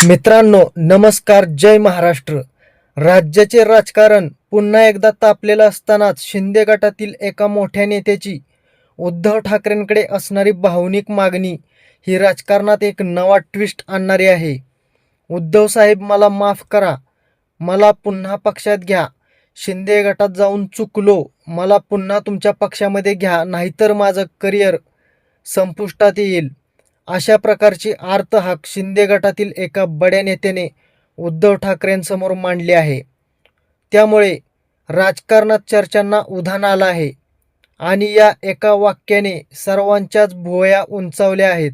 मित्रांनो नमस्कार, जय महाराष्ट्र. राज्याचे राजकारण पुन्हा एकदा तापलेलं असतानाच शिंदे गटातील एका मोठ्या नेत्याची उद्धव ठाकरेंकडे असणारी भावनिक मागणी ही राजकारणात एक नवा ट्विस्ट आणणारी आहे. उद्धव साहेब, मला माफ करा, मला पुन्हा पक्षात घ्या. शिंदे गटात जाऊन चुकलो, मला पुन्हा तुमच्या पक्षामध्ये घ्या, नाहीतर माझं करिअर संपुष्टात येईल. अशा प्रकारची आर्तहाक शिंदे गटातील एका बड्या नेत्याने उद्धव ठाकरेंसमोर मांडली आहे. त्यामुळे राजकारणात चर्चांना उधाण आलं आहे आणि या एका वाक्याने सर्वांच्याच भुवया उंचावल्या आहेत.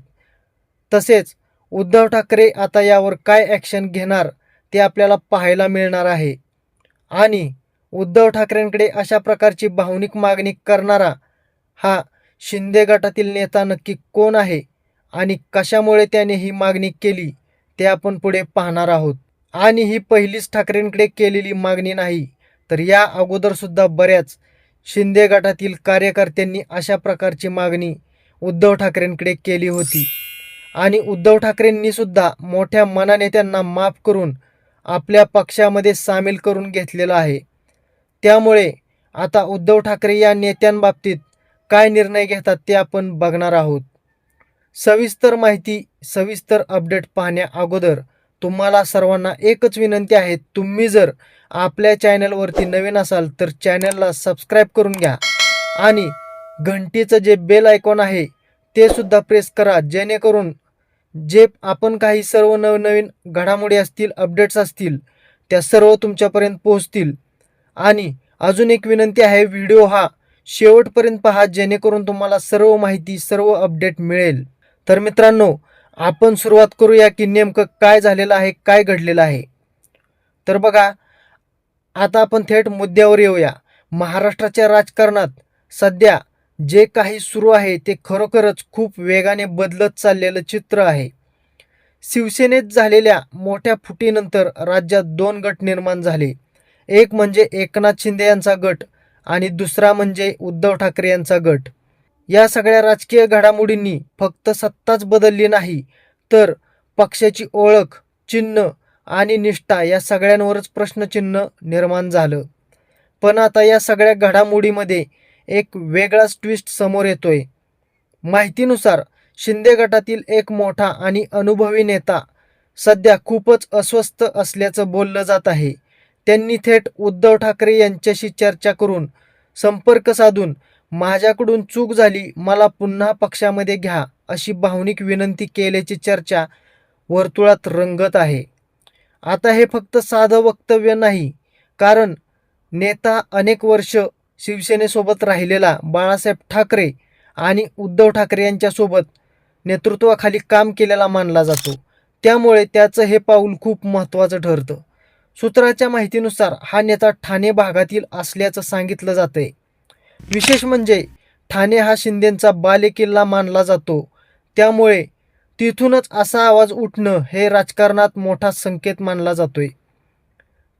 तसेच उद्धव ठाकरे आता यावर काय ॲक्शन घेणार ते आपल्याला पाहायला मिळणार आहे. आणि उद्धव ठाकरेंकडे अशा प्रकारची भावनिक मागणी करणारा हा शिंदे गटातील नेता नक्की कोण आहे आणि कशामुळे त्याने ही मागणी केली ते आपण पुढे पाहणार आहोत. आणि ही पहिलीच ठाकरेंकडे केलेली मागणी नाही, तर या अगोदरसुद्धा बऱ्याच शिंदे गटातील कार्यकर्त्यांनी अशा प्रकारची मागणी उद्धव ठाकरेंकडे केली होती. आणि उद्धव ठाकरेंनी सुद्धा मोठ्या मनाने त्यांना माफ करून आपल्या पक्षामध्ये सामील करून घेतलेलं आहे. त्यामुळे आता उद्धव ठाकरे या नेत्यांबाबतीत काय निर्णय घेतात ते आपण बघणार आहोत. सविस्तर माहिती, सविस्तर अपडेट पाहण्या अगोदर तुम्हाला सर्वांना एकच विनंती आहे, तुम्ही जर आपल्या चॅनलवरती नवीन असाल तर चॅनलला सबस्क्राईब करून घ्या आणि घंटीचं जे बेल आयकॉन आहे ते सुद्धा प्रेस करा, जेणेकरून जे आपण काही सर्व नवनवीन घडामोडी असतील, अपडेट्स असतील, त्या सर्व तुमच्यापर्यंत पोहोचतील. आणि अजून एक विनंती आहे, व्हिडिओ हा शेवटपर्यंत पहा, जेणेकरून तुम्हाला सर्व माहिती, सर्व अपडेट मिळेल. तर मित्रांनो, आपण सुरुवात करूया की नेमकं काय झालेलं आहे, काय घडलेलं आहे. तर बघा, आता आपण थेट मुद्द्यावर येऊया. महाराष्ट्राच्या राजकारणात सध्या जे काही सुरू आहे ते खरोखरच खूप वेगाने बदलत चाललेलं चित्र आहे. शिवसेनेत झालेल्या मोठ्या फुटीनंतर राज्यात दोन गट निर्माण झाले. एक म्हणजे एकनाथ शिंदे यांचा गट आणि दुसरा म्हणजे उद्धव ठाकरे यांचा गट. या सगळ्या राजकीय घडामोडींनी फक्त सत्ताच बदलली नाही, तर पक्षाची ओळख, चिन्ह आणि निष्ठा या सगळ्यांवरच प्रश्नचिन्ह निर्माण झालं. पण आता या सगळ्या घडामोडीमध्ये एक वेगळाच ट्विस्ट समोर येतोय. माहितीनुसार शिंदे गटातील एक मोठा आणि अनुभवी नेता सध्या खूपच अस्वस्थ असल्याचं बोललं जात आहे. त्यांनी थेट उद्धव ठाकरे यांच्याशी चर्चा करून, संपर्क साधून माझ्याकडून चूक झाली, मला पुन्हा पक्षामध्ये घ्या, अशी भावनिक विनंती केल्याची चर्चा वर्तुळात रंगत आहे. आता हे फक्त साधं वक्तव्य नाही, कारण नेता अनेक वर्ष शिवसेनेसोबत राहिलेला बाळासाहेब ठाकरे आणि उद्धव ठाकरे यांच्यासोबत नेतृत्वाखाली काम केलेला मानला जातो. त्यामुळे त्याचं हे पाऊल खूप महत्त्वाचं ठरतं. सूत्राच्या माहितीनुसार हा नेता ठाणे भागातील असल्याचं सांगितलं जातंय. विशेष म्हणजे ठाणे हा शिंदेंचा बालेकिल्ला मानला जातो. त्यामुळे तिथूनच असा आवाज उठणं हे राजकारणात मोठा संकेत मानला जातोय.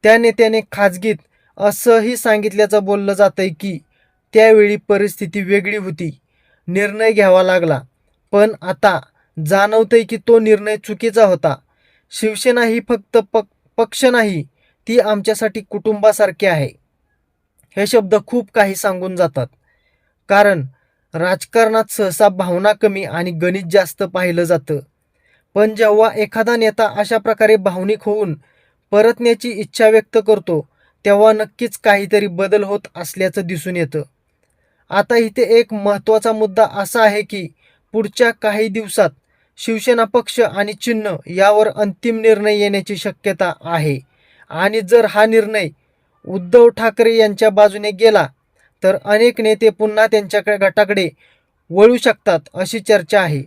त्या नेत्याने खाजगीत असंही सांगितल्याचं बोललं जातंय की त्यावेळी परिस्थिती वेगळी होती, निर्णय घ्यावा लागला, पण आता जाणवतंय की तो निर्णय चुकीचा होता. शिवसेना ही फक्त पक्ष नाही, ती आमच्यासाठी कुटुंबासारखी आहे. हे शब्द खूप काही सांगून जातात. कारण राजकारणात सहसा भावना कमी आणि गणित जास्त पाहिलं जातं. पण जेव्हा एखादा नेता अशा प्रकारे भावनिक होऊन परतण्याची इच्छा व्यक्त करतो, तेव्हा नक्कीच काहीतरी बदल होत असल्याचं दिसून येतं. आता इथे एक महत्त्वाचा मुद्दा असा आहे की पुढच्या काही दिवसात शिवसेना पक्ष आणि चिन्ह यावर अंतिम निर्णय येण्याची शक्यता आहे. आणि जर हा निर्णय उद्धव ठाकरे यांच्या बाजूने गेला तर अनेक नेते पुन्हा त्यांच्याकडे गटाकडे वळू शकतात, अशी चर्चा आहे.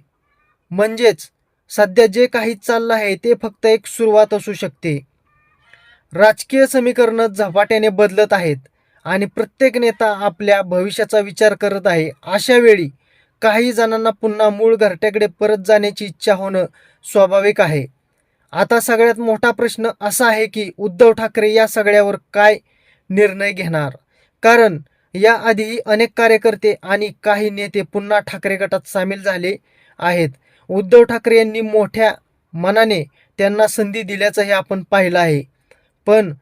म्हणजेच सध्या जे काही चाललं आहे ते फक्त एक सुरुवात असू शकते. राजकीय समीकरणं झपाट्याने बदलत आहेत आणि प्रत्येक नेता आपल्या भविष्याचा विचार करत आहे. अशा वेळी काही जणांना पुन्हा मूळ घरट्याकडे परत जाण्याची इच्छा होणं स्वाभाविक आहे. आता सगळ्यात मोठा प्रश्न असा आहे की उद्धव ठाकरे या सगळ्यावर काय निर्णय घेणार. कारण याआधीही अनेक कार्यकर्ते आणि काही नेते पुन्हा ठाकरे गटात सामील झाले आहेत. उद्धव ठाकरे यांनी मोठ्या मनाने त्यांना संधी दिल्याचंही आपण पाहिलं आहे. पण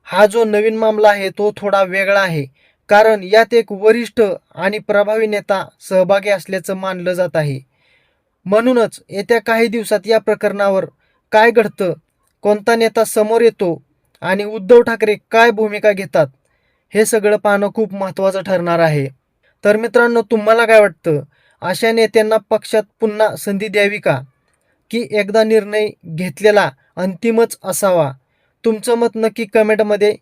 हा जो नवीन मामला आहे तो थोडा वेगळा आहे, कारण यात एक वरिष्ठ आणि प्रभावी नेता सहभागी असल्याचं मानलं जात आहे. म्हणूनच येत्या काही दिवसात या प्रकरणावर काय घडतं, कोणता नेता समोर येतो आणि उद्धव ठाकरे काय भूमिका घेतात, हे सगळं पाहणं खूप महत्त्वाचं ठरणार आहे. तर मित्रांनो, तुम्हाला काय वाटतं? अशा नेत्यांना पक्षात पुन्हा संधी द्यावी का? की एकदा निर्णय घेतलेला अंतिमच असावा? तुमचं मत नक्की कमेंटमध्ये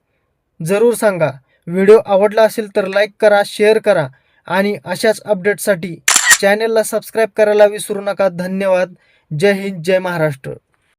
जरूर सांगा. व्हिडिओ आवडला असेल तर लाईक करा, शेअर करा आणि अशाच अपडेटसाठी चॅनलला सबस्क्राईब करायला विसरू नका. धन्यवाद. जय हिंद, जय महाराष्ट्र.